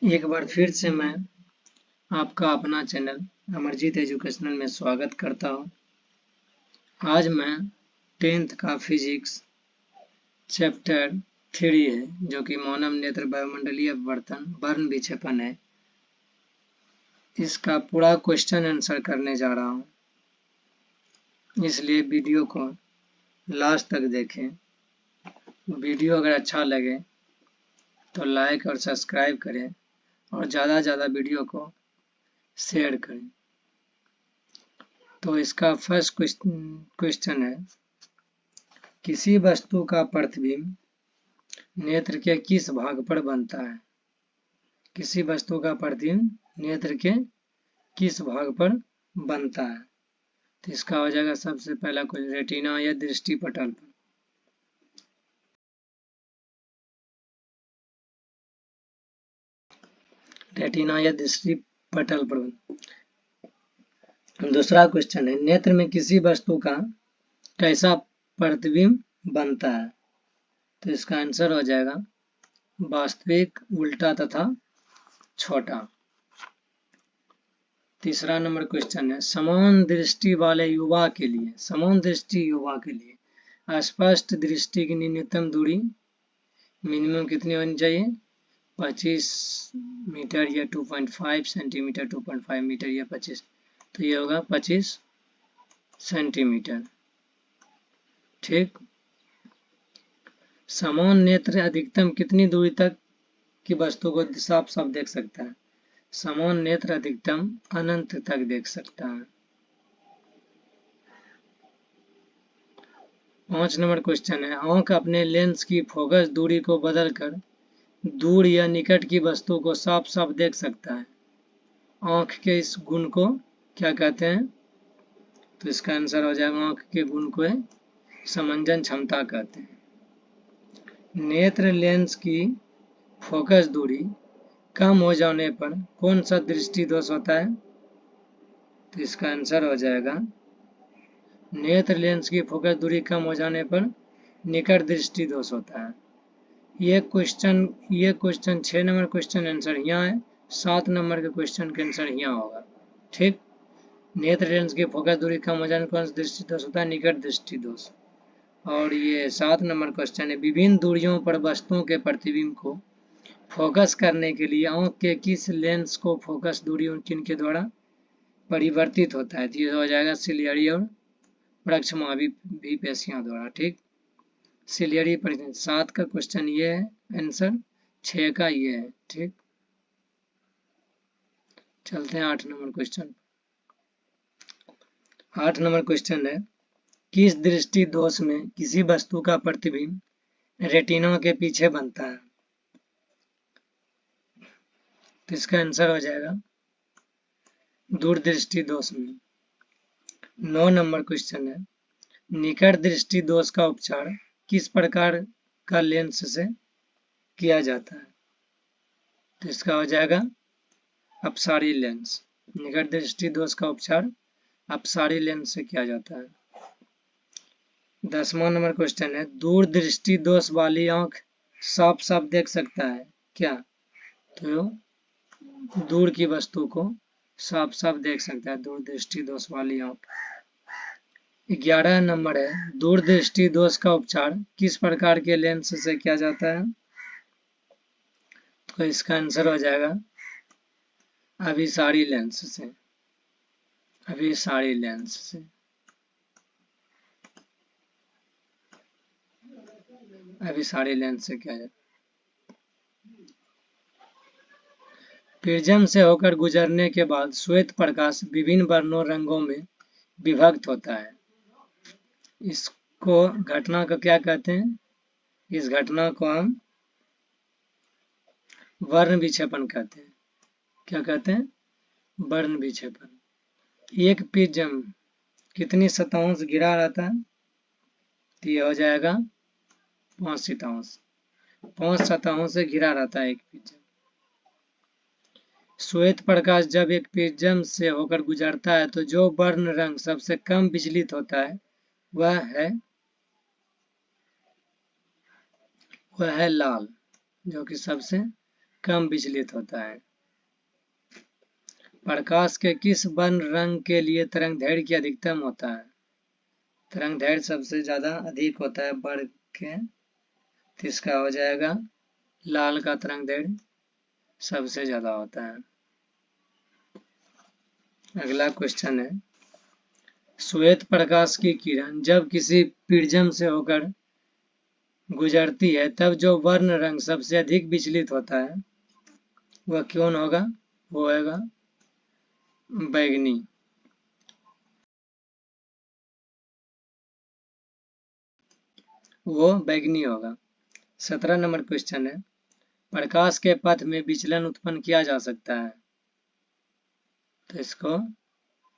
एक बार फिर से मैं आपका अपना चैनल अमरजीत एजुकेशनल में स्वागत करता हूं। आज मैं 10th का फिजिक्स चैप्टर 3 है जो कि मानव नेत्र वायुमंडलीय अपवर्तन वर्ण विक्षेपण है। इसका पूरा क्वेश्चन आंसर करने जा रहा हूं, इसलिए वीडियो को लास्ट तक देखें। वीडियो अगर अच्छा लगे तो लाइक और सब्सक्राइब करें और ज़्यादा से ज़्यादा वीडियो को शेयर करें। तो इसका फर्स्ट क्वेश्चन है, किसी वस्तु का प्रतिबिंब नेत्र के किस भाग पर बनता है? किसी वस्तु का प्रतिबिंब नेत्र के किस भाग पर बनता है? तो इसका हो जाएगा सबसे पहला क्वेश्चन रेटिना या दृष्टि पटल पर। रेटिना या दृष्टि पटल पर। दूसरा क्वेश्चन है, नेत्र में किसी वस्तु का कैसा प्रतिबिंब बनता है? तो इसका आंसर हो जाएगा वास्तविक, उल्टा तथा छोटा। तीसरा नंबर क्वेश्चन है, समान दृष्टि वाले युवा के लिए स्पष्ट दृष्टि की न्यूनतम दूरी मिनिमम कितनी होनी चाहिए? 25 मीटर या 2.5 सेंटीमीटर, 2.5 मीटर या 25, तो ये होगा 25 सेंटीमीटर। ठीक। समान नेत्र अधिकतम कितनी दूरी तक की वस्तु को साफ साफ देख सकता है? समान नेत्र अधिकतम अनंत तक देख सकता है। 5 नंबर क्वेश्चन है, आंख अपने लेंस की फोकस दूरी को बदलकर दूर या निकट की वस्तु को साफ साफ देख सकता है। आंख के इस गुण को क्या कहते हैं? तो इसका आंसर हो जाएगा आंख के गुण को समंजन क्षमता कहते हैं। नेत्र लेंस की फोकस दूरी कम हो जाने पर कौन सा दृष्टि दोष होता है? तो इसका आंसर हो जाएगा नेत्र लेंस की फोकस दूरी कम हो जाने पर निकट दृष्टि दोष होता है। ये क्वेश्चन 6 नंबर क्वेश्चन आंसर यहाँ है, 7 नंबर के क्वेश्चन का आंसर यहाँ होगा। ठीक। नेत्र लेंस की फोकस दूरी कम हो जाने पर कौन सा दृष्टि दोष होता है? निकट दृष्टि दोष। और ये 7 नंबर क्वेश्चन है, विभिन्न दूरियों पर वस्तुओं के प्रतिबिंब को फोकस करने के लिए आंख के किस लेंस को फोकस दूरी किनके द्वारा परिवर्तित होता है? तो ये हो जाएगा सिलियरी और प्रक्षमाभी पेशियों द्वारा। ठीक। सिलियरी पर 7 का क्वेश्चन ये है आंसर, 6 का ये है। ठीक। चलते हैं 8 नंबर क्वेश्चन। 8 नंबर क्वेश्चन है, किस दृष्टि दोष में किसी वस्तु का प्रतिबिंब रेटिना के पीछे बनता है? तो इसका आंसर हो जाएगा दूरदृष्टि दोष में। 9 नंबर क्वेश्चन है, निकट दृष्टि दोष का उपचार किस प्रकार का लेंस से किया जाता है? तो इसका हो जाएगा अपसारी लेंस। निकट दृष्टि दोष का उपचार अपसारी लेंस से किया जाता है। 10वां नंबर क्वेश्चन है, दूरदृष्टि दोष वाली आंख साफ साफ देख सकता है क्या? तो दूर की वस्तु को साफ साफ देख सकता है दूरदृष्टि दोष वाली आंख। 11 नंबर है, दूरदृष्टि दोष का उपचार किस प्रकार के लेंस से किया जाता है? तो इसका आंसर हो जाएगा अभिसारी लेंस से। अभिसारी लेंस से। अभिसारी लेंस से किया जाता है। प्रिज्म से होकर गुजरने के बाद श्वेत प्रकाश विभिन्न वर्णों रंगों में विभक्त होता है। इसको घटना को क्या कहते हैं? इस घटना को हम वर्ण विक्षेपण कहते हैं। क्या कहते हैं? वर्ण विक्षेपण। एक प्रिज्म कितनी सतहों से घिरा रहता है? तो ये हो जाएगा 5 सतहों से। 5 सतहों से घिरा रहता है एक प्रिज्म। श्वेत प्रकाश जब एक प्रिज्म से होकर गुजरता है तो जो वर्ण रंग सबसे कम विचलित होता है वह है लाल, जो कि सबसे कम विचलित होता है। प्रकाश के किस वर्ण रंग के लिए तरंगदैर्घ्य की अधिकतम होता है? तरंगदैर्घ्य सबसे ज्यादा अधिक होता है वर्ग के, तो इसका हो जाएगा लाल का तरंगदैर्घ्य सबसे ज्यादा होता है। अगला क्वेश्चन है, श्वेत प्रकाश की किरण जब किसी प्रिज्म से होकर गुजरती है तब जो वर्ण रंग सबसे अधिक विचलित होता है वह कौन होगा? वो होगा बैगनी। वो बैगनी होगा। 17 नंबर क्वेश्चन है, प्रकाश के पथ में विचलन उत्पन्न किया जा सकता है, तो इसको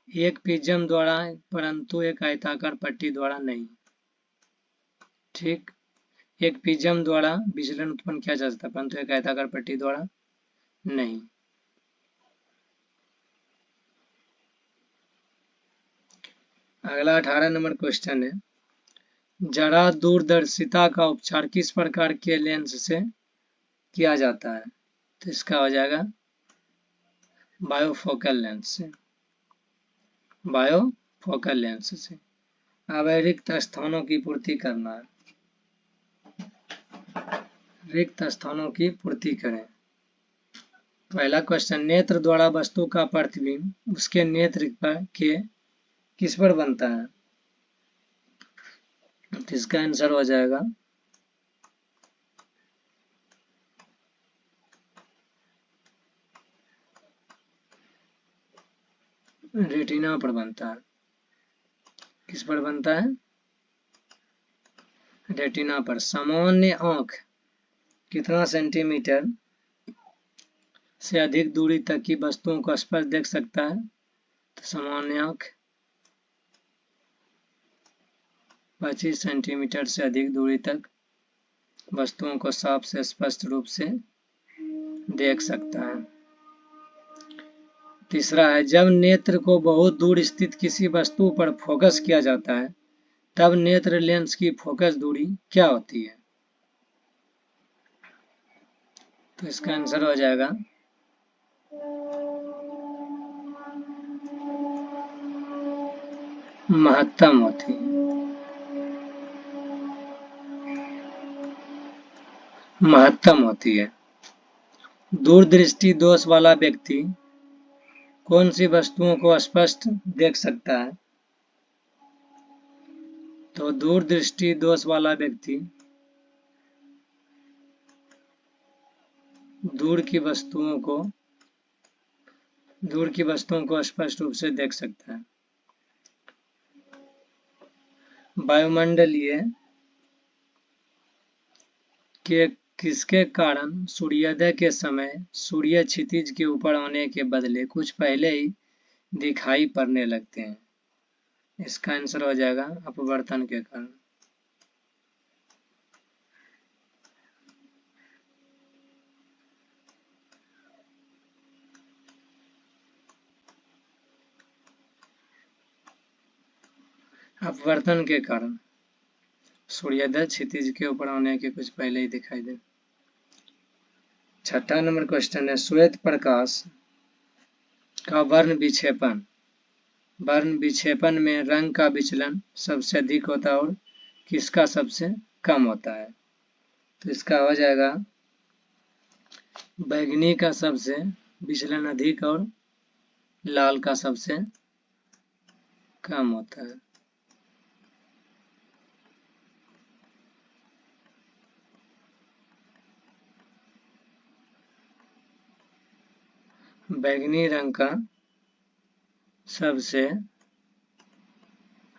एक प्रिज्म द्वारा परंतु एक आयताकार पट्टी द्वारा नहीं। ठीक, एक प्रिज्म द्वारा विचलन उत्पन्न किया जा सकता है परंतु एक आयताकार पट्टी द्वारा नहीं। अगला 18 नंबर क्वेश्चन है, जरा दूरदर्शिता का उपचार किस प्रकार के लेंस से किया जाता है? तो इसका हो जाएगा बायोफोकल लेंस से। बायोफोकल लेंस से। अब रिक्त स्थानों की पूर्ति करना है। रिक्त स्थानों की पूर्ति करें। पहला क्वेश्चन, नेत्र द्वारा वस्तु का प्रतिबिंब उसके नेत्र पर के किस पर बनता है? तो इसका आंसर हो जाएगा रेटिना पर बनता है। किस पर बनता है? रेटिना पर। सामान्य आंख कितना सेंटीमीटर से अधिक दूरी तक की वस्तुओं को स्पष्ट देख सकता है? तो सामान्य आंख 25 सेंटीमीटर से अधिक दूरी तक वस्तुओं को साफ से स्पष्ट रूप से देख सकता है। तीसरा है, जब नेत्र को बहुत दूर स्थित किसी वस्तु पर फोकस किया जाता है तब नेत्र लेंस की फोकस दूरी क्या होती है? तो इसका आंसर हो जाएगा महत्तम होती है। महत्तम होती है। दूरदृष्टि दोष वाला व्यक्ति कौन सी वस्तुओं को स्पष्ट देख सकता है? तो दूरदृष्टि दोष वाला व्यक्ति दूर की वस्तुओं को स्पष्ट रूप से देख सकता है। वायुमंडलीय के किसके कारण सूर्योदय के समय सूर्य क्षितिज के ऊपर आने के बदले कुछ पहले ही दिखाई पड़ने लगते हैं? इसका आंसर हो जाएगा अपवर्तन के कारण। अपवर्तन के कारण सूर्योदय क्षितिज के ऊपर आने के कुछ पहले ही दिखाई दे। छठा नंबर क्वेश्चन है, श्वेत प्रकाश का वर्ण विक्षेपण में रंग का विचलन सबसे अधिक होता है और किसका सबसे कम होता है? तो इसका हो जाएगा बैगनी का सबसे विचलन अधिक और लाल का सबसे कम होता है। बैगनी रंग का सबसे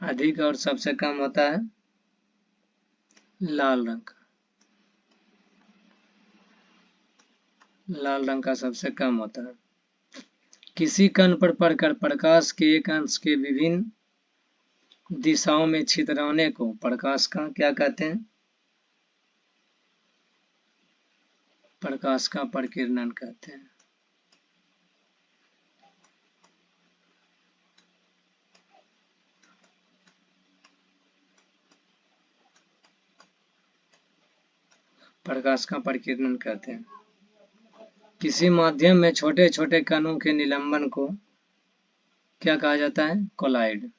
अधिक और सबसे कम होता है लाल रंग का। लाल रंग का सबसे कम होता है। किसी कण पर पड़कर प्रकाश के एक अंश के विभिन्न दिशाओं में छितराने को प्रकाश का क्या कहते हैं? प्रकाश का प्रकीर्णन कहते हैं। प्रकाश का प्रकीर्णन कहते हैं। किसी माध्यम में छोटे छोटे कणों के निलंबन को क्या कहा जाता है? कोलाइड।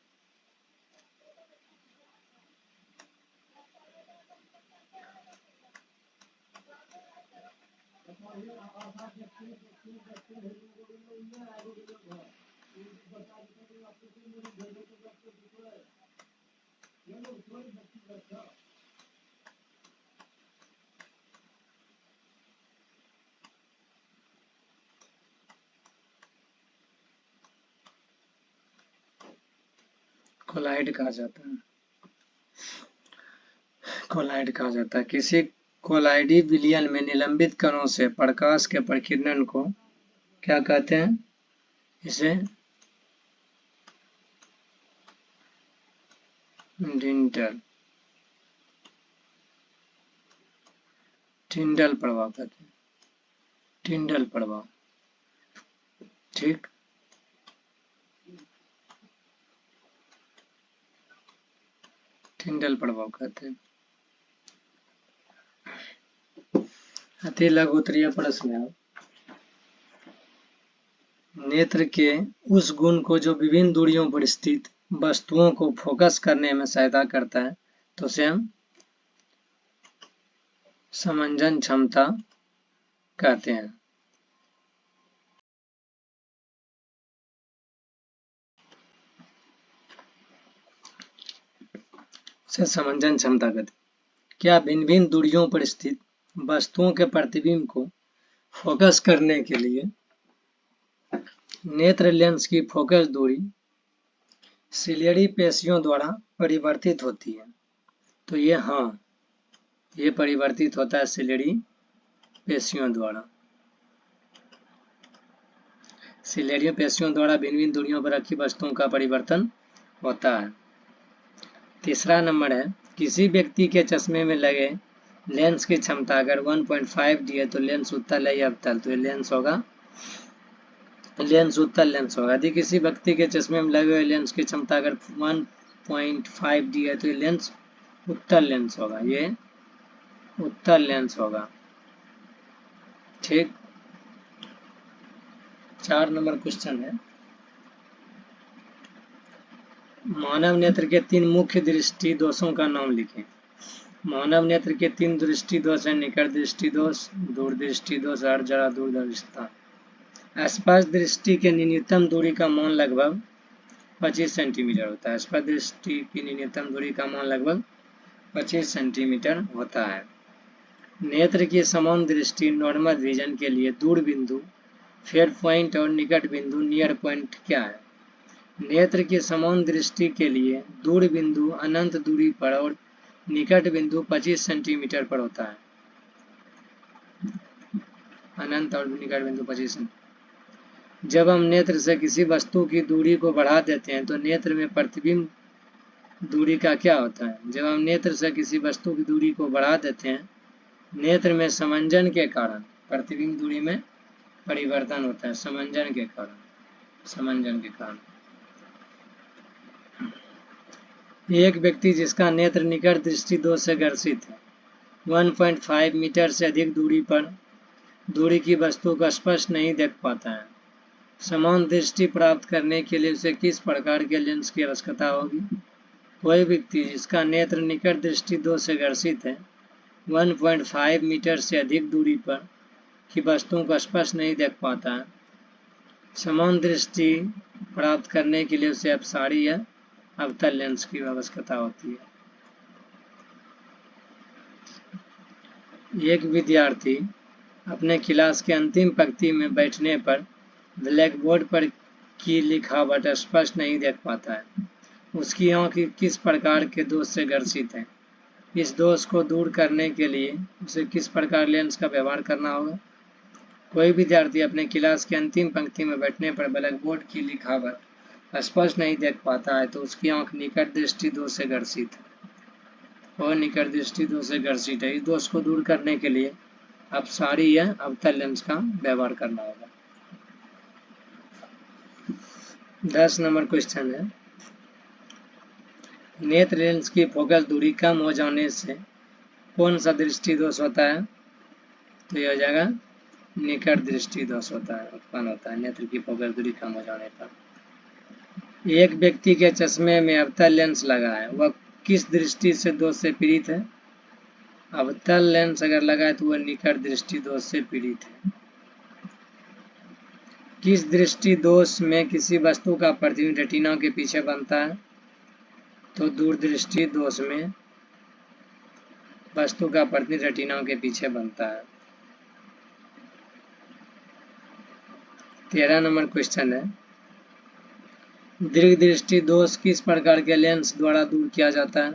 कोलाइड कहा जाता है। कोलाइड कहा जाता है। किसी कोलाइडी विलयन में निलंबित कणों से प्रकाश के प्रकीर्णन को क्या कहते हैं? इसे टिंडल प्रभाव कहते हैं। टिंडल प्रभाव, ठीक। टिंडल प्रभाव कहते हैं। अति लघु उत्तरीय प्रश्न है। नेत्र के उस गुण को जो विभिन्न दूरियों पर स्थित वस्तुओं को फोकस करने में सहायता करता है तो उसे हम समंजन क्षमता कहते हैं। से समंजन क्षमता कहते हैं। क्या भिन्न भिन्न दूरियों पर स्थित वस्तुओं के प्रतिबिंब को फोकस करने के लिए नेत्र लेंस की फोकस दूरी सिलेरी पेशियों द्वारा परिवर्तित होती है? तो ये परिवर्तित होता है सिलेरी पेशियों द्वारा। सिलेरी पेशियों द्वारा भिन्न भिन्न दूरियों पर रखी वस्तुओं का परिवर्तन होता है। तीसरा नंबर है, किसी व्यक्ति के चश्मे में लगे लेंस की क्षमता अगर 1.5 डी है तो लेंस उत्तल है या अवतल? तो ये लेंस उत्तल लेंस होगा। यदि किसी व्यक्ति के चश्मे में लगे हुए लेंस की क्षमता अगर 1.5 डी है तो ये लेंस उत्तल लेंस होगा। ये उत्तल लेंस होगा, ठीक। 4 नंबर क्वेश्चन है, मानव नेत्र के 3 मुख्य दृष्टि दोषों का नाम लिखें। मानव नेत्र के 3 दृष्टि दोष है, निकट दृष्टि दोष, दूर दृष्टि दोष और जरा दूरदर्शिता। स्पष्ट दृष्टि के न्यूनतम दूरी का मान लगभग 25 सेंटीमीटर होता है। स्पष्ट दृष्टि की न्यूनतम दूरी का मान लगभग 25 सेंटीमीटर होता है। नेत्र की समान दृष्टि नॉर्मल विजन के लिए दूर बिंदु फेयर पॉइंट और निकट बिंदु नियर पॉइंट क्या है? नेत्र की समान दृष्टि के लिए दूर बिंदु अनंत दूरी पर और निकट बिंदु 25 सेंटीमीटर पर होता है। अनंत और निकट बिंदु 25 सेंटीमीटर। जब हम नेत्र से किसी वस्तु की दूरी को बढ़ा देते हैं तो नेत्र में प्रतिबिंब दूरी का क्या होता है? जब हम नेत्र से किसी वस्तु की दूरी को बढ़ा देते हैं, नेत्र में समंजन के कारण प्रतिबिंब दूरी में परिवर्तन होता है। समंजन के कारण एक व्यक्ति जिसका नेत्र निकट दृष्टि दोष से ग्रसित है 1.5 मीटर से अधिक दूरी की वस्तु को स्पष्ट नहीं देख पाता है। समान दृष्टि प्राप्त करने के लिए उसे किस प्रकार के लेंस की आवश्यकता होगी? कोई व्यक्ति जिसका नेत्र निकट दृष्टि दोष से ग्रसित है 1.5 मीटर से अधिक दूरी पर की वस्तुओं को स्पष्ट नहीं देख पाता है। समान दृष्टि प्राप्त करने के लिए उसे अपसारी या अवतल लेंस की आवश्यकता होती है। एक विद्यार्थी अपने क्लास के अंतिम पंक्ति में बैठने पर ब्लैक बोर्ड पर की लिखावट स्पष्ट नहीं देख पाता है। उसकी आंख किस प्रकार के दोष से ग्रसित है? इस दोष को दूर करने के लिए उसे किस प्रकार लेंस का व्यवहार करना होगा? कोई विद्यार्थी अपने क्लास के अंतिम पंक्ति में बैठने पर ब्लैक बोर्ड की लिखावट स्पष्ट नहीं देख पाता है तो उसकी आंख निकट दृष्टि दोष से ग्रसित है और निकट दृष्टि दोष से ग्रसित है। इस दोष को दूर करने के लिए अपसारी या अवतल लेंस का व्यवहार करना होगा। 10 नंबर क्वेश्चन है, नेत्र लेंस की फोकस दूरी कम हो जाने से कौन सा दृष्टि दोष होता है? तो यह हो जाएगा निकट दृष्टि दोष होता है, उत्पन्न होता है नेत्र की फोकस दूरी कम हो जाने पर। एक व्यक्ति के चश्मे में अवतल लेंस लगा है, वह किस दृष्टि से दोष से पीड़ित है? अवतल लेंस अगर लगा है तो वह निकट दृष्टि दोष से पीड़ित है। किस दृष्टि दोष में किसी वस्तु का प्रतिबिंब रेटिना के पीछे बनता है? तो दूरदृष्टि दोष में वस्तु का प्रतिबिंब रेटिना के पीछे बनता है। 13 नंबर क्वेश्चन है, दीर्घ दृष्टि दोष किस प्रकार के लेंस द्वारा दूर किया जाता है?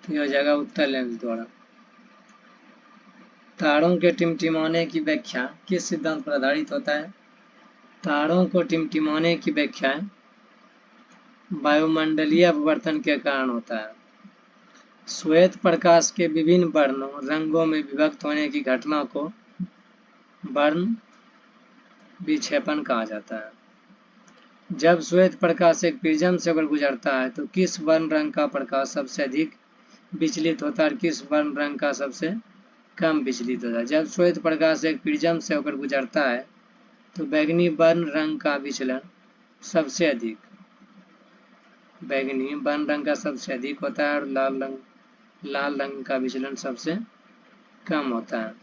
तो यह हो जाएगा उत्तल लेंस द्वारा। तारों के टिमटिमाने की व्याख्या किस सिद्धांत पर आधारित होता है? तारों को टिमटिमाने की व्याख्या वायुमंडलीय अपवर्तन के कारण होता है। श्वेत प्रकाश के विभिन्न वर्णों रंगों में विभक्त होने की घटना को वर्ण विक्षेपण कहा जाता है। जब श्वेत प्रकाश एक प्रिज्म से होकर गुजरता है तो किस वर्ण रंग का प्रकाश सबसे अधिक विचलित होता है और किस वर्ण रंग का सबसे कम विचलित होता है? जब श्वेत प्रकाश एक प्रिज्म से होकर गुजरता है तो बैंगनी वर्ण रंग का विचलन सबसे अधिक, बैंगनी वर्ण रंग का सबसे अधिक होता है और लाल रंग का विचलन सबसे कम होता है।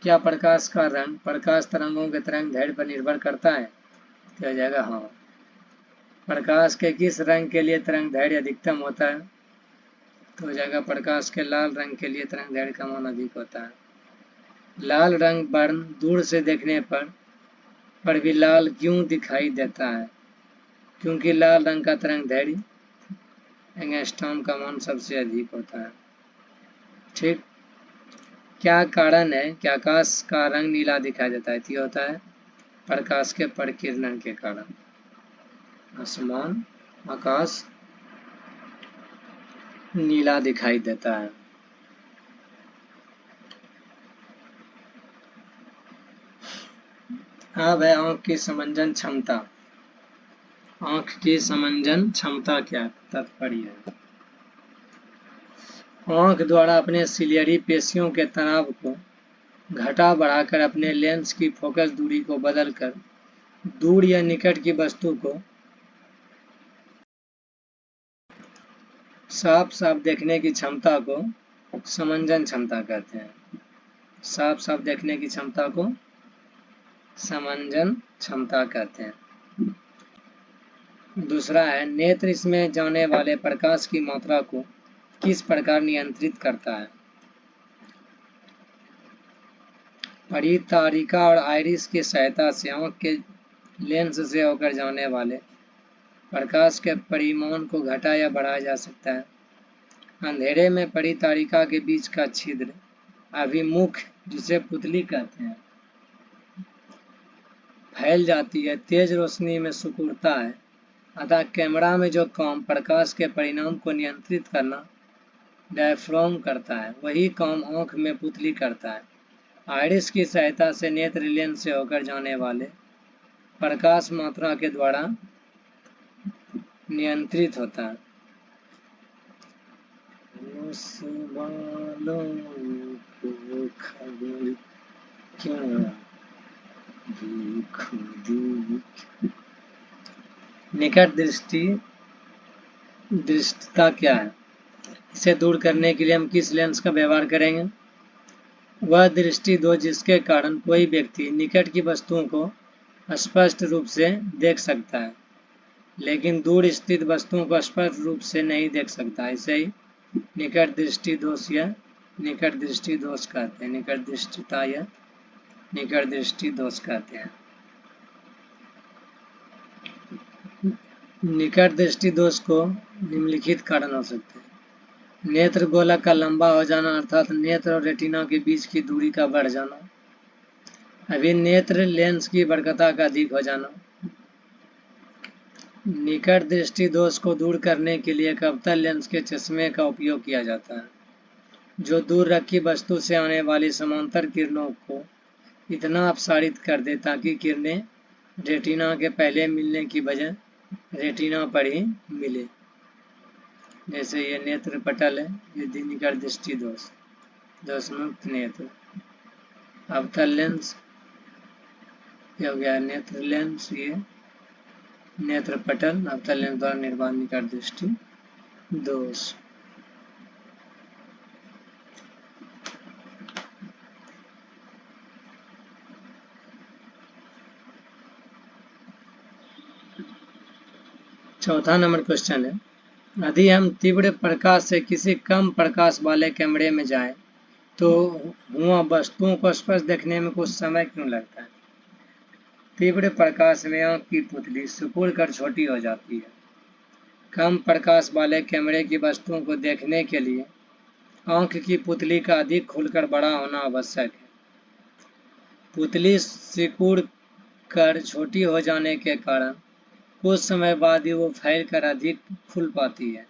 क्या प्रकाश का रंग प्रकाश तरंगों के तरंग दैर्ध्य पर निर्भर करता है? तो हो जाएगा हाँ। प्रकाश के किस रंग के लिए तरंग दैर्ध्य अधिकतम होता है? तो हो जाएगा प्रकाश के लाल रंग के लिए तरंग दैर्ध्य का मान अधिक होता है। लाल रंग वर्ण दूर से देखने पर भी लाल क्यों दिखाई देता है? क्योंकि लाल रंग का तरंग दैर्ध्य एंगस्ट्रॉम का मान सबसे अधिक होता है। ठीक, क्या कारण है कि आकाश का रंग नीला दिखाई देता है? तो होता है प्रकाश के परिकिरण के कारण। आसमान आकाश नीला दिखाई देता है। अब है आंख की समंजन क्षमता। आंख की समंजन क्षमता क्या तात्पर्य है? आंख द्वारा अपने सिलियरी पेशियों के तनाव को घटा बढ़ाकर अपने लेंस की फोकस दूरी को बदलकर दूर या निकट की वस्तु को साफ साफ देखने की क्षमता को समंजन क्षमता कहते हैं। साफ साफ देखने की क्षमता को समंजन क्षमता कहते हैं। दूसरा है, नेत्र इसमें जाने वाले प्रकाश की मात्रा को किस प्रकार नियंत्रित करता है? परितारिका और आइरिस की सहायता से आंख के लेंस से होकर जाने वाले प्रकाश के परिमाण को घटा या बढ़ाया जा सकता है। अंधेरे में परितारिका के बीच का छिद्र अभिमुख, जिसे पुतली कहते हैं, फैल जाती है, तेज रोशनी में सिकुड़ता है। अतः कैमरा में जो काम प्रकाश के परिणाम को नियंत्रित करना डायफ्राम करता है, वही काम आंख में पुतली करता है। आइरिस की सहायता से नेत्र लेंस से होकर जाने वाले प्रकाश मात्रा के द्वारा नियंत्रित होता है। उस बालों को खबर क्या निकट दृष्टिता क्या है? इसे दूर करने के लिए हम किस लेंस का व्यवहार करेंगे? वह दृष्टि दोष जिसके कारण कोई व्यक्ति निकट की वस्तुओं को स्पष्ट रूप से देख सकता है लेकिन दूर स्थित वस्तुओं को स्पष्ट रूप से नहीं देख सकता। इसे ही निकट दृष्टि दोष या निकट दृष्टि दोष कहते हैं। निकट दृष्टिता या निकट दृष्टि दोष कहते हैं। निकट दृष्टि दोष को निम्नलिखित कारण हो सकते हैं। नेत्र गोलक का लंबा हो जाना, अर्थात नेत्र और रेटिना के बीच की दूरी का बढ़ जाना। अभिनेत्र लेंस की वक्रता का अधिक हो जाना। निकट दृष्टि दोष को दूर करने के लिए एक अवतल लेंस के चश्मे का उपयोग किया जाता है, जो दूर रखी वस्तु से आने वाली समांतर किरणों को इतना अपसारित कर दे ताकि किरणें रेटिना के पहले मिलने की बजाय रेटिना पर ही मिले। जैसे ये नेत्र पटल है, ये निकट दृष्टि दोष, दोषमुक्त नेत्र। अवतल लेंस, ये हो गया नेत्र लेंस, ये नेत्र पटल अवतल लेंस द्वारा निर्माण निकट दृष्टि दोष। चौथा नंबर क्वेश्चन है, यदि हम तीव्र प्रकाश से किसी कम प्रकाश वाले कमरे में जाएं तो वहाँ वस्तुओं को स्पष्ट देखने में कुछ समय क्यों लगता है? तीव्र प्रकाश में आंख की पुतली सिकुड़ कर छोटी हो जाती है। कम प्रकाश वाले कैमरे की वस्तुओं को देखने के लिए आंख की पुतली का अधिक खुलकर बड़ा होना आवश्यक है। पुतली सिकुड़ कर छोटी हो जाने के कारण कुछ समय बाद ही वो फैलकर अधिक खुल पाती है।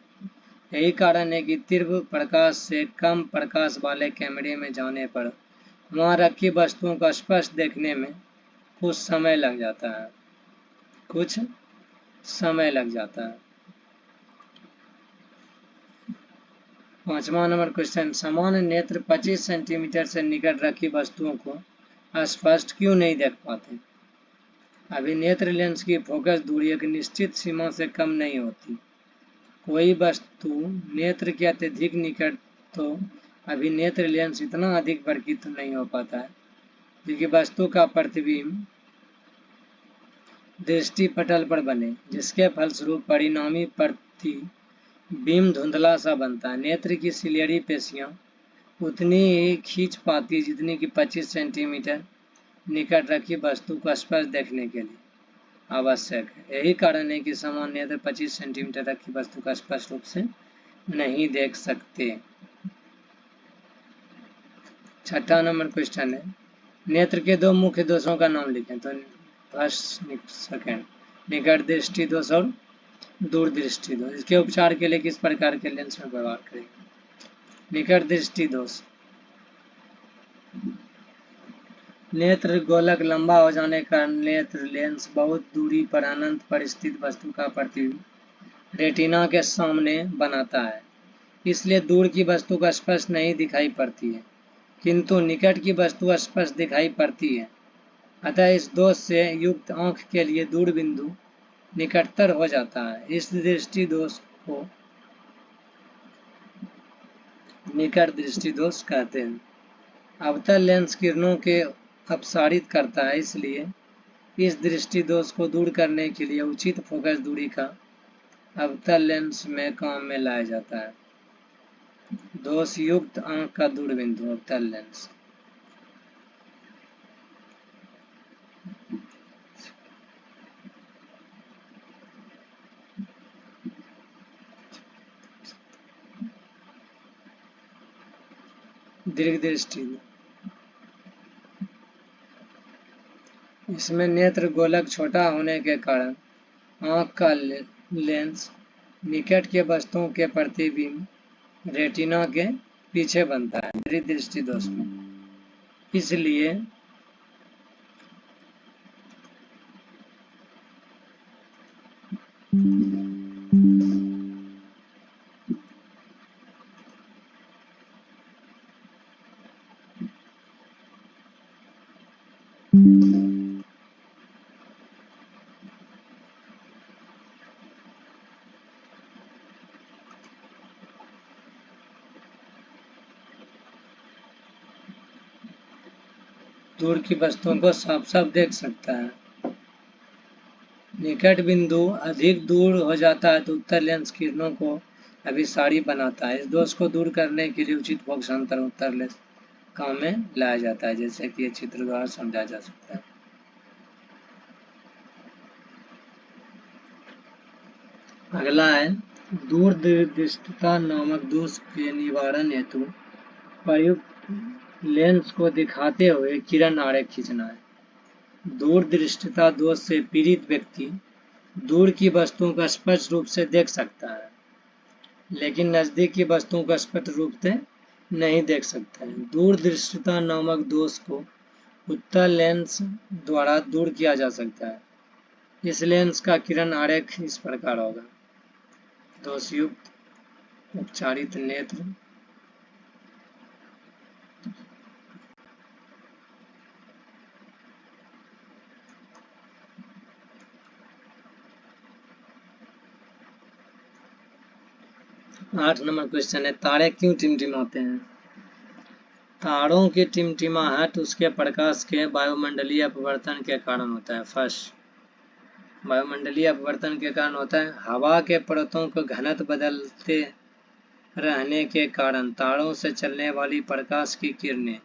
यही कारण है कि तीव्र प्रकाश से कम प्रकाश वाले कैमरे में जाने पर वहां रखी वस्तुओं को स्पष्ट देखने में कुछ समय लग जाता है। कुछ समय लग जाता है। पांचवा नंबर क्वेश्चन, सामान्य नेत्र 25 सेंटीमीटर से निकट रखी वस्तुओं को स्पष्ट क्यों नहीं देख पाते? अभी नेत्र लेंस की फोकस दूरी एक निश्चित सीमा से कम नहीं होती। कोई वस्तु नेत्र के अत्यधिक निकट तो अभी नेत्र लेंस इतना अधिक वर्गीकृत नहीं हो पाता है क्योंकि वस्तु का प्रतिबिंब दृष्टि पटल पर बने, जिसके फलस्वरूप परिणामी प्रतिबिंब धुंधला सा बनता है। नेत्र की सिलियरी पेशियां उतनी ही खींच पाती जितनी कि 25 सेंटीमीटर निकट रखी वस्तु को स्पष्ट देखने के लिए आवश्यक है। यही कारण है कि सामान्य नेत्र 25 सेंटीमीटर रखी वस्तु का स्पष्ट रूप से नहीं देख सकते। छठा नंबर क्वेश्चन है, नेत्र के दो मुख्य दोषों का नाम लिखें। तो फर्स्ट सेकेंड, निकट दृष्टि दोष और दूर दृष्टि दोष। इसके उपचार के लिए किस प्रकार के लेंस में व्यवहार करेंगे? निकट दृष्टि दोष, नेत्र गोलक लंबा हो जाने का नेत्र लेंस बहुत दूरी पर अनंत पर स्थित वस्तु का प्रतिबिंब रेटिना के सामने बनाता है, इसलिए दूर की वस्तु का स्पष्ट नहीं दिखाई पड़ती है, किंतु निकट की वस्तु स्पष्ट दिखाई पड़ती है। अतः इस दोष से युक्त आंख के लिए दूर बिंदु निकटतर हो जाता है। इस दृष्टि दोष को निकट दृष्टि दोष कहते हैं। अवतल लेंस किरणों के अपसारित करता है, इसलिए इस दृष्टि दोष को दूर करने के लिए उचित फोकस दूरी का अवतल लेंस में काम में लाया जाता है। दोष युक्त आंख का दूर बिंदु अवतल लेंस। दीर्घ दृष्टि, इसमें नेत्र गोलक छोटा होने के कारण आंख का लेंस निकट के वस्तुओं के प्रतिबिंब रेटिना के पीछे बनता है दीर्घ दृष्टि दोष में। इसलिए दूर की वस्तुओं को साफ साफ देख सकता है। निकट बिंदु अधिक दूर हो जाता है तो उत्तर लेंस किरणों को अभिसारी बनाता है। इस दोष को दूर करने के लिए उचित फोकस अंतर उत्तर लेंस काम में लाया जाता है, जैसे कि ये चित्र द्वारा समझा जा सकता है। अगला है, दूर दृष्टिता नामक दोष के निवारण हेतु प्रयुक्त लेंस को दिखाते हुए किरण आरेख खींचना है। दूर दृष्टिता दोष से पीड़ित व्यक्ति दूर की वस्तुओं को स्पष्ट रूप से देख सकता है, लेकिन नजदीक की वस्तुओं को स्पष्ट रूप से नहीं देख सकता है। दूर दृष्टिता नामक दोष को उत्तल लेंस द्वारा दूर किया जा सकता है। इस लेंस का किरण आरेख इस प्रकार होगा। दोषयुक्त उपचारित नेत्र, 8 नंबर क्वेश्चन है, तारे क्यों टिमटिमाते हैं? तारों की टिमटिमाहट उसके प्रकाश के वायुमंडलीय अपवर्तन के कारण होता है। फर्स्ट, वायुमंडलीय अपवर्तन के कारण होता है। हवा के परतों का घनत्व बदलते रहने के कारण तारों से चलने वाली प्रकाश की किरणें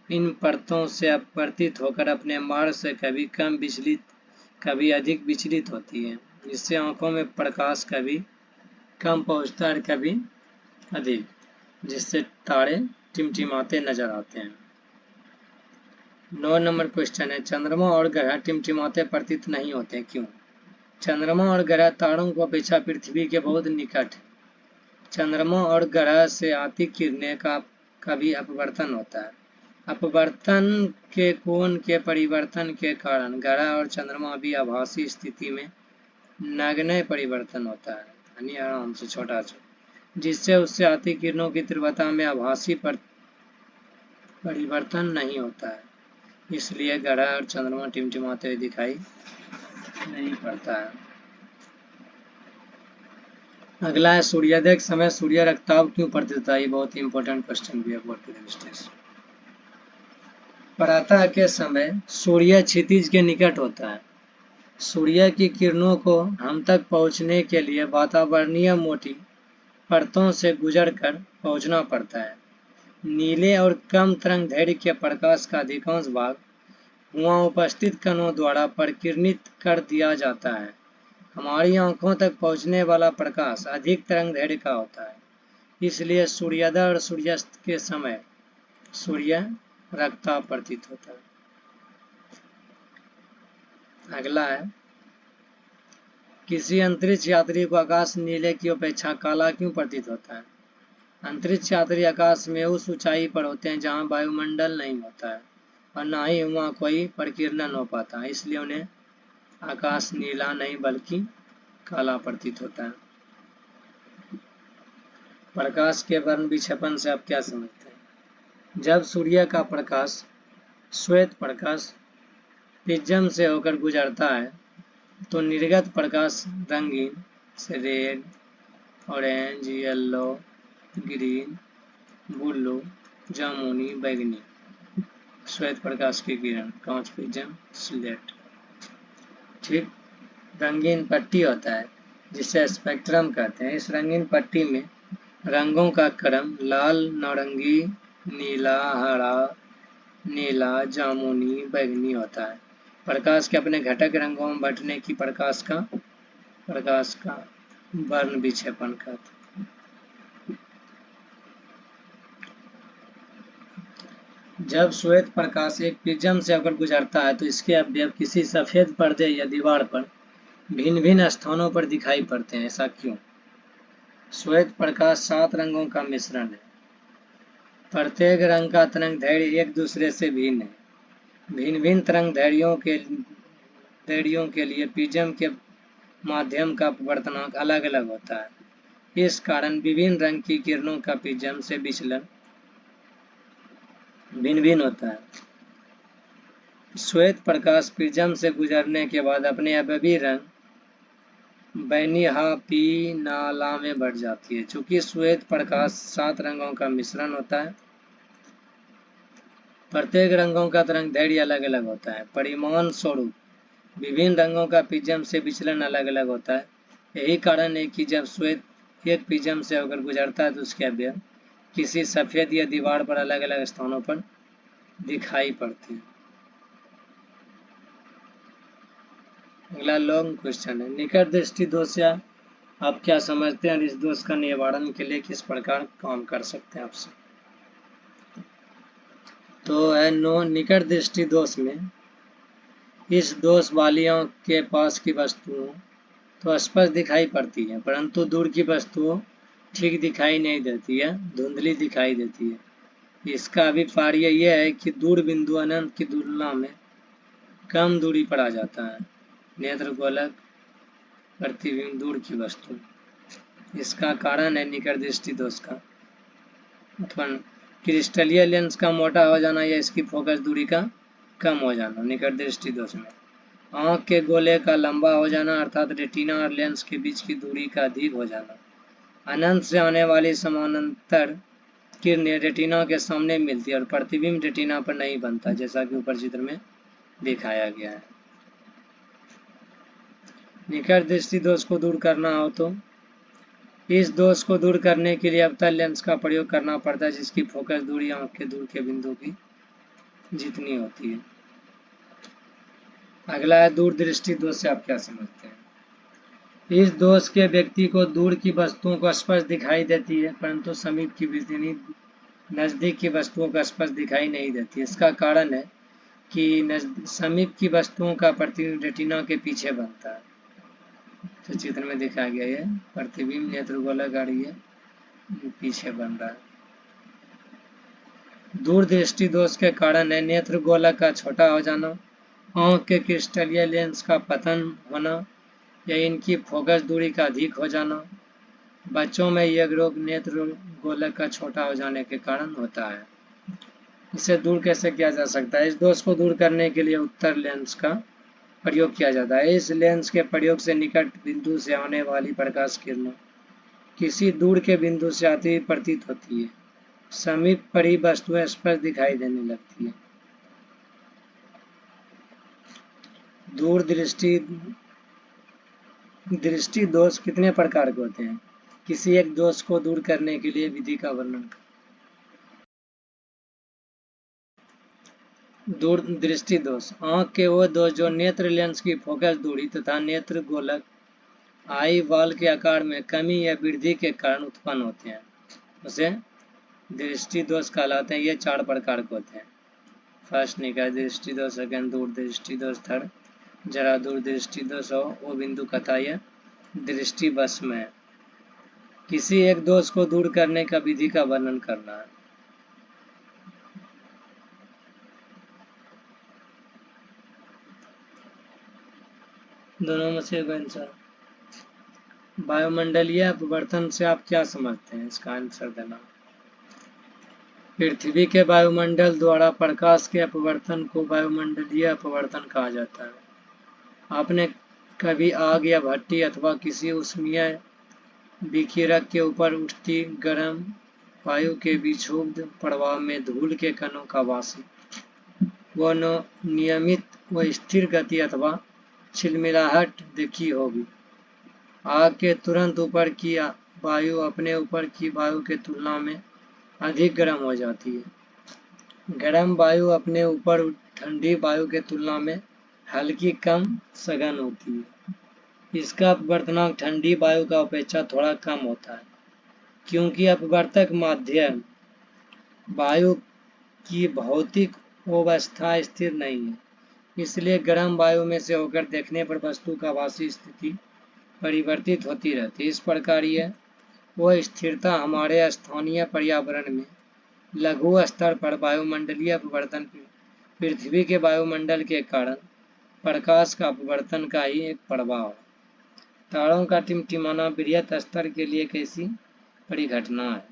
इन परतों से अपवर्तित होकर अपने मार्ग से कभी कम विचलित, कभी अधिक विचलित होती है। इससे आंखों में प्रकाश कभी कम पहुंचता है, कभी अधिक, जिससे तारे टिमटिमाते नजर आते हैं। 9 नंबर क्वेश्चन है, चंद्रमा और ग्रह टिमटिमाते प्रतीत नहीं होते, क्यों? चंद्रमा और ग्रह तारों को अपेक्षा पृथ्वी के बहुत निकट। चंद्रमा और ग्रह से आती किरणें का भी अपवर्तन होता है। अपवर्तन के कोण के परिवर्तन के कारण ग्रह और चंद्रमा भी आभासी स्थिति में नगण्य परिवर्तन होता है, यानी आराम से छोटा छोटा, जिससे उससे आती किरणों की तीव्रता में आभासी परिवर्तन नहीं होता है। इसलिए ग्रह और चंद्रमा टिमटिमाते हुए दिखाई नहीं पड़ता है। अगला है, सूर्योदय के समय सूर्य रक्तताप क्यों प्रतीत होता है? ये बहुत ही इंपॉर्टेंट क्वेश्चन भी है बोर्ड के दृष्टि से। प्रातः के समय सूर्य क्षितिज के निकट होता है। सूर्य की किरणों को हम तक पहुंचने के लिए वातावरणीय मोटी परतों से गुजरकर पहुंचना पड़ता है। नीले और कम तरंगदैर्घ्य के प्रकाश का अधिकांश भाग वहां उपस्थित कणों द्वारा प्रकिरणित कर दिया जाता है। हमारी आंखों तक पहुंचने वाला प्रकाश अधिक तरंगदैर्घ्य का होता है, इसलिए सूर्योदय और सूर्यास्त के समय सूर्य रक्तताप प्रतीत होता है। अगला है, किसी अंतरिक्ष यात्री को आकाश नीले की अपेक्षा काला क्यों प्रतीत होता है? अंतरिक्ष यात्री आकाश में उस ऊंचाई पर होते हैं जहां वायुमंडल नहीं होता है और ना ही वहां कोई प्रकीर्णन हो पाता है, इसलिए उन्हें आकाश नीला नहीं बल्कि काला प्रतीत होता है। प्रकाश के वर्ण विक्षेपण से आप क्या समझते हैं? जब सूर्य का प्रकाश श्वेत प्रकाश प्रिज्म से होकर गुजरता है तो निर्गत प्रकाश रंगीन से red, orange, yellow, green, blue, जामुनी, बैंगनी श्वेत प्रकाश की किरण, कांच प्रिज्म, स्लेट, ठीक, रंगीन पट्टी होता है जिसे स्पेक्ट्रम कहते हैं। इस रंगीन पट्टी में रंगों का क्रम लाल, नारंगी, नीला, हरा, नीला, जामुनी, बैंगनी होता है। प्रकाश के अपने घटक रंगों में बंटने की प्रकाश का वर्ण विक्षेपण कहते हैं। जब श्वेत प्रकाश एक प्रिज्म से होकर गुजरता है तो इसके अवयव किसी सफेद पर्दे या दीवार पर भिन्न भिन्न स्थानों पर दिखाई पड़ते हैं। ऐसा क्यों? श्वेत प्रकाश 7 रंगों का मिश्रण है। प्रत्येक रंग का तरंगदैर्घ्य एक दूसरे से भिन्न है। भिन्न भिन्न तरंगदैर्घ्यों के लिए प्रिज्म के माध्यम का अपवर्तनांक अलग अलग होता है। इस कारण विभिन्न रंग की किरणों का प्रिज्म से विचलन भिन्न भिन्न होता है। श्वेत प्रकाश प्रिज्म से गुजरने के बाद अपने अवयवी रंग बैनिहापीनाला में बढ़ जाती है। चूंकि श्वेत प्रकाश 7 रंगों का मिश्रण होता है, प्रत्येक रंगों का तरंगदैर्घ्य अलग अलग होता है। परिमाण स्वरूप विभिन्न रंगों का प्रिज्म से विचलन अलग अलग होता है। यही कारण है कि जब श्वेत एक प्रिज्म से होकर गुजरता है तो उसके अवयव किसी सफेद या दीवार पर अलग अलग स्थानों पर दिखाई पड़ते हैं। अगला लॉन्ग क्वेश्चन है, निकट दृष्टि दोष से आप क्या समझते हैं और इस दोष का निवारण के लिए किस प्रकार काम कर सकते हैं आपसे? तो है निकट दृष्टि दोष में इस दोष वाली आंख के पास की वस्तुओं तो स्पष्ट दिखाई पड़ती है, परंतु दूर की वस्तुओं ठीक दिखाई नहीं देती है, धुंधली दिखाई देती है। इसका अभिप्राय यह है कि दूर बिंदु अनंत की तुलना में कम दूरी पर आ जाता है। नेत्र गोलक प्रतिबिंब दूर की वस्तु, इसका कारण है निकट दृष्टि दोष का उत्पन्न। क्रिस्टलीय लेंस का मोटा हो जाना या इसकी फोकस दूरी का कम हो जाना निकट दृष्टि दोष में। आंख के गोले का लंबा हो जाना अर्थात रेटिना और लेंस के बीच की दूरी का अधिक हो जाना अनंत से आने वाली समानांतर किरणें रेटिना के सामने मिलती है और प्रतिबिंब रेटिना पर नहीं बनता, जैसा कि ऊपर चित्र में दिखाया गया है। निकट दृष्टि दोष को दूर करना हो तो इस दोष को दूर करने के लिए अवतल लेंस का प्रयोग करना पड़ता है, जिसकी फोकस दूरी आंख के दूर के बिंदु की जितनी होती है। अगला है दूर दृष्टि दोष से आप क्या समझते हैं? इस दोष के व्यक्ति को दूर की वस्तुओं को स्पष्ट दिखाई देती है, परंतु समीप की नजदीक की वस्तुओं को स्पष्ट दिखाई नहीं देती। इसका कारण है कि समीप की वस्तुओं का प्रतिबिंब रेटिना के पीछे बनता है। तो चित्र में दिखाया गया है प्रतिबिंब नेत्र गोलाकारी है, पीछे बन रहा है। दूर दृष्टि दोष के कारण है नेत्र गोलक का छोटा हो जाना, आंख के क्रिस्टलीय लेंस का पतन होना या इनकी फोकस दूरी का अधिक हो जाना। बच्चों में यह रोग नेत्र गोलक का छोटा हो जाने के कारण होता है। इसे दूर कैसे किया जा सकता है? इस दोष को दूर करने के लिए उत्तर लेंस का प्रयोग किया जाता है। इस लेंस के प्रयोग से निकट बिंदु से आने वाली प्रकाश किरणें किसी दूर के बिंदु से आती हुई प्रतीत होती है। समीप पड़ी वस्तुएं स्पष्ट दिखाई देने लगती है। दूर दृष्टि दोष कितने प्रकार के होते हैं? किसी एक दोष को दूर करने के लिए विधि का वर्णन करें। दूर दृष्टि दोष आंख के वो दोष जो नेत्र लेंस की फोकस दूरी तथा नेत्र गोलक आई बॉल के आकार में कमी या वृद्धि के कारण उत्पन्न होते हैं, उसे दृष्टि दोष कहलाते हैं। ये 4 प्रकार के होते हैं। फर्स्ट निकट दृष्टि दोष, सेकंड दूर दृष्टि दोष, थर्ड जरा दूर दृष्टि दोष हो वो बिंदु कथा यह दृष्टि बस में। किसी एक दोष को दूर करने का विधि का वर्णन करना है। दोनों में से आंसर। वायुमंडलीय अपवर्तन से आप क्या समझते हैं? इसका आंसर देना। पृथ्वी के वायुमंडल द्वारा प्रकाश के अपवर्तन को वायुमंडलीय अपवर्तन कहा जाता है। आपने कभी आग या भट्टी अथवा किसी ऊष्मीय विकिरक के ऊपर उठती गर्म वायु के विक्षुब्ध प्रवाह में धूल के कणों का वासी व नियमित व स्थिर गति अथवा छिलमिलाहट देखी होगी। आग के तुरंत ऊपर की वायु अपने ऊपर की वायु के तुलना में अधिक गर्म हो जाती है। गर्म वायु अपने ऊपर ठंडी वायु के तुलना में हल्की कम सघन होती है। इसका अपवर्तनांक ठंडी वायु का अपेक्षा थोड़ा कम होता है, क्योंकि अपवर्तक माध्यम वायु की भौतिक अवस्था स्थिर नहीं है, इसलिए गर्म वायु में से होकर देखने पर वस्तु का वासी स्थिति परिवर्तित होती रहती है। इस प्रकार यह वह स्थिरता हमारे स्थानीय पर्यावरण में लघु स्तर पर वायुमंडलीय अपवर्तन पृथ्वी के वायुमंडल के कारण प्रकाश का अपवर्तन का ही एक प्रभाव है। तारों का टिमटिमाना बृहत स्तर के लिए कैसी परिघटना है?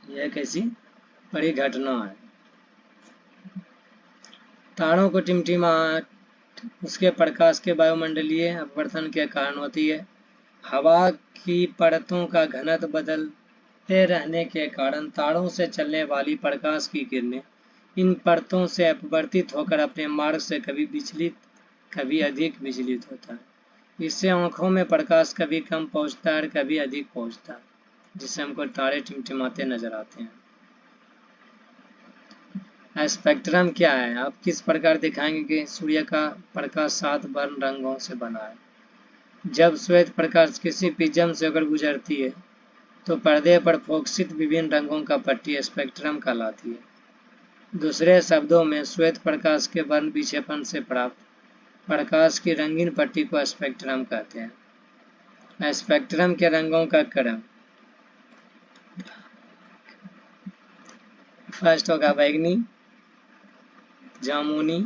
यह कैसी परिघटना है? तारों को टिमटिमाहट उसके प्रकाश के वायुमंडलीय अपवर्तन के कारण होती है। हवा की परतों का घनत्व बदलते रहने के कारण तारों से चलने वाली प्रकाश की किरणें इन परतों से अपवर्तित होकर अपने मार्ग से कभी विचलित कभी अधिक विचलित होता है। इससे आंखों में प्रकाश कभी कम पहुंचता है और कभी अधिक पहुंचता है, जिससे हमको तारे टिमटिमाते नजर आते हैं। स्पेक्ट्रम क्या है? आप किस प्रकार दिखाएंगे कि सूर्य का प्रकाश 7 वर्ण रंगों से बना है। जब श्वेत प्रकाश किसी प्रिज्म से होकर गुजरती है तो पर्दे पर फोकसित विभिन्न रंगों का पट्टी स्पेक्ट्रम कहलाती है। दूसरे शब्दों में श्वेत प्रकाश के वर्ण विक्षेपण से प्राप्त प्रकाश की रंगीन पट्टी को स्पेक्ट्रम कहते हैं। स्पेक्ट्रम के रंगों का क्रम फर्स्ट होगा बैगनी, जामुनी,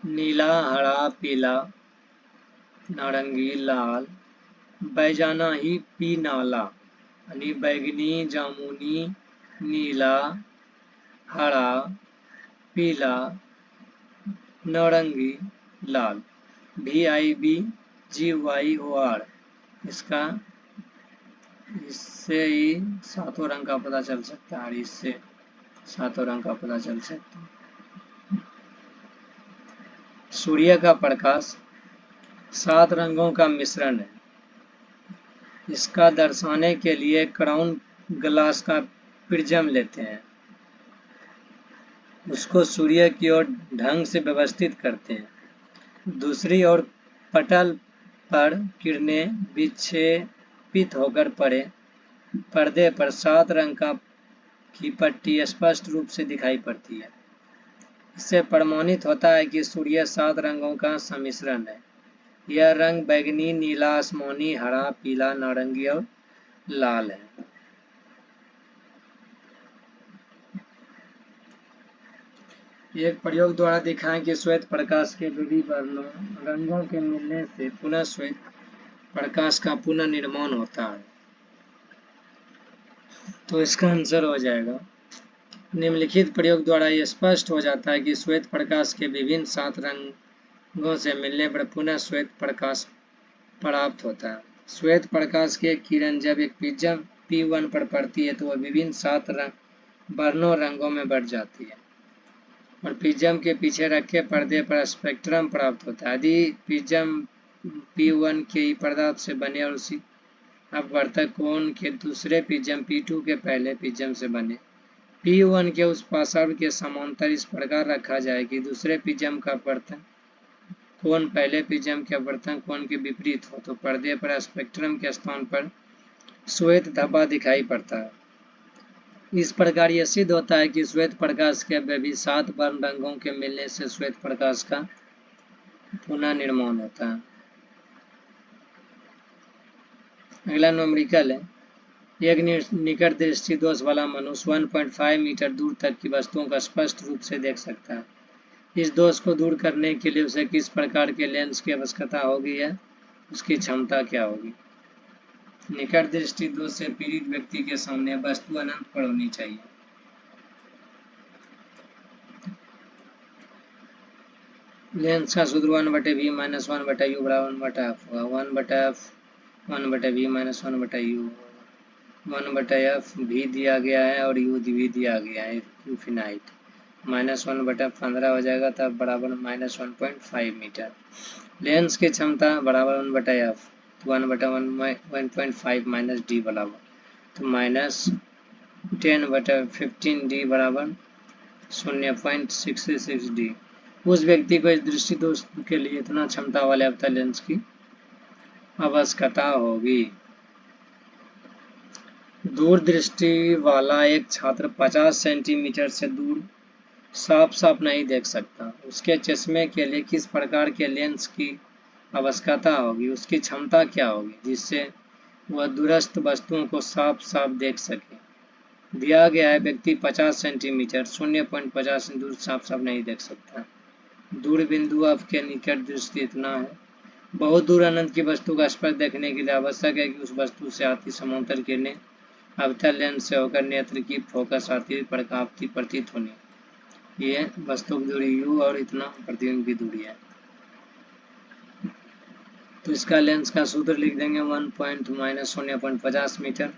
नीला, हरा, पीला, नारंगी, लाल, बैजाना ही पीनाला, यानी बैगनी, जामुनी, नीला, हरा, पीला, नारंगी, लाल। VIBGYOR इसका इससे ही सातों रंग का पता चल सकता है और इससे सातों रंग का पता चल सकता है। सूर्य का प्रकाश 7 रंगों का मिश्रण है। इसका दर्शाने के लिए क्राउन ग्लास का प्रिज्म लेते हैं, उसको सूर्य की ओर ढंग से व्यवस्थित करते हैं। दूसरी ओर पटल पर किरणें विक्षेपित होकर पर्दे पर 7 रंग की पट्टी स्पष्ट रूप से दिखाई पड़ती है। इससे प्रमाणित होता है कि सूर्य 7 रंगों का सम्मिश्रण है। यह रंग बैंगनी, नीला, आसमानी, हरा, पीला, नारंगी और लाल है। एक प्रयोग द्वारा दिखाएं कि श्वेत प्रकाश के विभिन्न रंगों के मिलने से पुनः श्वेत प्रकाश का पुनः निर्माण होता है। तो इसका आंसर हो जाएगा, निम्नलिखित प्रयोग द्वारा यह स्पष्ट हो जाता है कि श्वेत प्रकाश के विभिन्न 7 रंगों से मिलने पर पुनः श्वेत प्रकाश प्राप्त होता है। श्वेत प्रकाश की किरण जब एक प्रिज्म P1 पर पड़ती है तो वह विभिन्न 7 वर्णों रंगों में बढ़ जाती है और प्रिज्म के पीछे रखे पर्दे पर स्पेक्ट्रम प्राप्त होता है। यदि प्रिज्म P1 के ही पदार्थ से बने और उसी अपवर्तक कोण के दूसरे प्रिज्म P2 के पहले प्रिज्म से बने, P1 के उस पार्श्व के समांतर इस प्रकार रखा जाए कि दूसरे प्रिज्म का अपवर्तन कोण पहले प्रिज्म के अपवर्तन कोण के विपरीत हो, तो पर्दे पर स्पेक्ट्रम के स्थान पर श्वेत धब्बा दिखाई पड़ता है। इस प्रकार यह सिद्ध होता है कि श्वेत प्रकाश के विभिन्न 7 वर्ण रंगों के मिलने से श्वेत प्रकाश का पुनः निर्माण होता है। अगला न्यूमेरिकल है, एक निकट दृष्टि दोष वाला मनुष्य 1.5 मीटर दूर तक की वस्तुओं को स्पष्ट रूप से देख सकता है। इस दोष को दूर करने के लिए उसे किस प्रकार के लेंस की आवश्यकता होगी या उसकी क्षमता क्या होगी? निकट दृष्टि दोष से पीड़ित व्यक्ति के सामने वस्तु अनंत पर होनी चाहिए। लेंस का सूत्र 1/v माइनस 1/u बराबर 1/f होगा। 1/v माइनस 1/u 1/f भी दिया गया है और u भी दिया गया है इन्फिनाइट। माइनस 1/15 हो जाएगा, तब बराबर माइनस 1.5 मीटर। लेंस की क्षमता बराबर 1/f, 1/1.5 माइनस डी बराबर, तो माइनस 10/15 डी बराबर 0.66 डी। उस व्यक्ति को इस दृष्टि दोष के लिए इतना क्षमता वाले अवतल लेंस की आवश्यकता होगी। दूर दृष्टि वाला एक छात्र 50 सेंटीमीटर से दूर साफ साफ नहीं देख सकता। उसके चश्मे के लिए किस प्रकार के लेंस की आवश्यकता होगी, उसकी क्षमता क्या होगी जिससे वह दूरस्थ वस्तुओं को साफ साफ देख सके? दिया गया है व्यक्ति 50 सेंटीमीटर 0.50 दूर साफ साफ नहीं देख सकता। दूर बिंदु आपके निकट दृष्टि इतना है। बहुत दूर अनंत की वस्तु का स्पर्श देखने के लिए आवश्यक है कि उस वस्तु से आती समांतर किरणें अवतल लेंस से होकर नेत्र की फोकस आती प्रतीत होनी। ये वस्तु की दूरी u और इतना प्रतिबिंब की दूरी है। तो इसका लेंस का सूत्र लिख देंगे 1.-0.50 मीटर।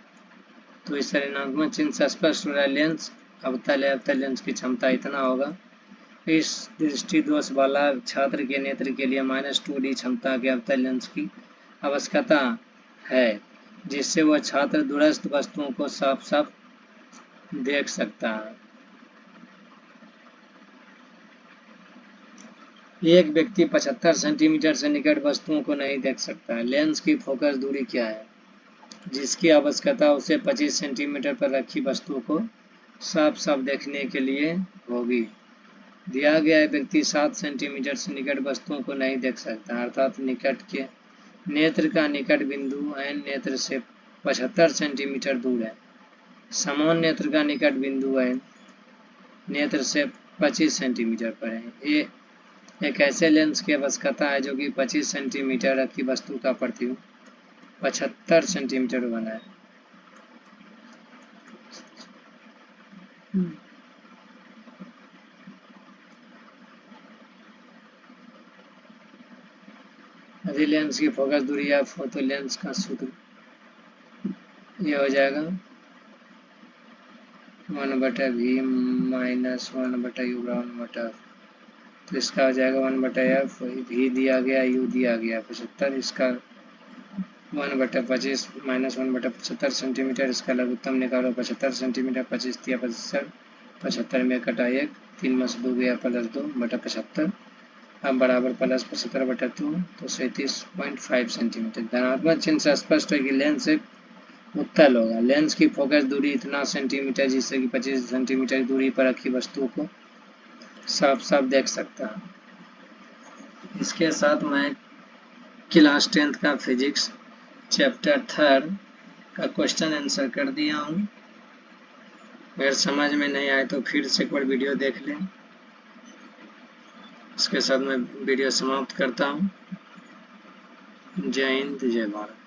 तो इस ऋणात्मक चिन्ह से स्पष्ट हो रहा है लेंस अवतल है, अवतल लेंस की क्षमता इतना होगा। इस दृष्टि दोष वाला छात्र के नेत्र के लिए -2D क्षमता के अवतल लेंस की आवश्यकता है जिससे वह छात्र दूरस्थ वस्तुओं को साफ साफ देख सकता है। एक व्यक्ति 75 सेंटीमीटर से निकट वस्तुओं को नहीं देख सकता है। लेंस की फोकस दूरी क्या है जिसकी आवश्यकता उसे 25 सेंटीमीटर पर रखी वस्तुओं को साफ साफ देखने के लिए होगी। दिया गया व्यक्ति 7 सेंटीमीटर से निकट वस्तुओं को नहीं देख सकता, अर्थात निकट के नेत्र का निकट बिंदु n नेत्र से 75 सेंटीमीटर दूर है। समान नेत्र का निकट बिंदु n नेत्र से 25 सेंटीमीटर पर है। ये एक ऐसे लेंस की आवश्यकता है जो कि 25 सेंटीमीटर रखी वस्तु का प्रतिबिंब 75 सेंटीमीटर बनाए। यदि लेंस की फोकस दूरी f हो तो लेंस का सूत्र ये हो जाएगा 1/v माइनस 1/u ग्राउंड बटा, तो इसका हो जाएगा 1/f, v दिया गया, u दिया गया 75, इसका 1/25 माइनस 1/75 सेंटीमीटर, इसका लघुत्तम निकालो 75 सेंटीमीटर, 25 दिया 75, 75 में कटा 1, 3 में से 2 गया +2 बटा 75, अब बराबर प्लस 75/2, तो 37.5 सेंटीमीटर। धनात्मक चिन्ह से स्पष्ट है कि लेंस एक उत्तल होगा। लेंस की फोकस दूरी इतना सेंटीमीटर जिससे कि 25 सेंटीमीटर दूरी पर रखी वस्तु को साफ साफ देख सकता है। इसके साथ मैं क्लास 10th का फिजिक्स चैप्टर 3 का क्वेश्चन आंसर कर दिया हूँ। अगर समझ में नहीं आए तो फिर से एक बार वीडियो देख लें। इसके साथ मैं वीडियो समाप्त करता हूँ। जय हिंद, जय भारत।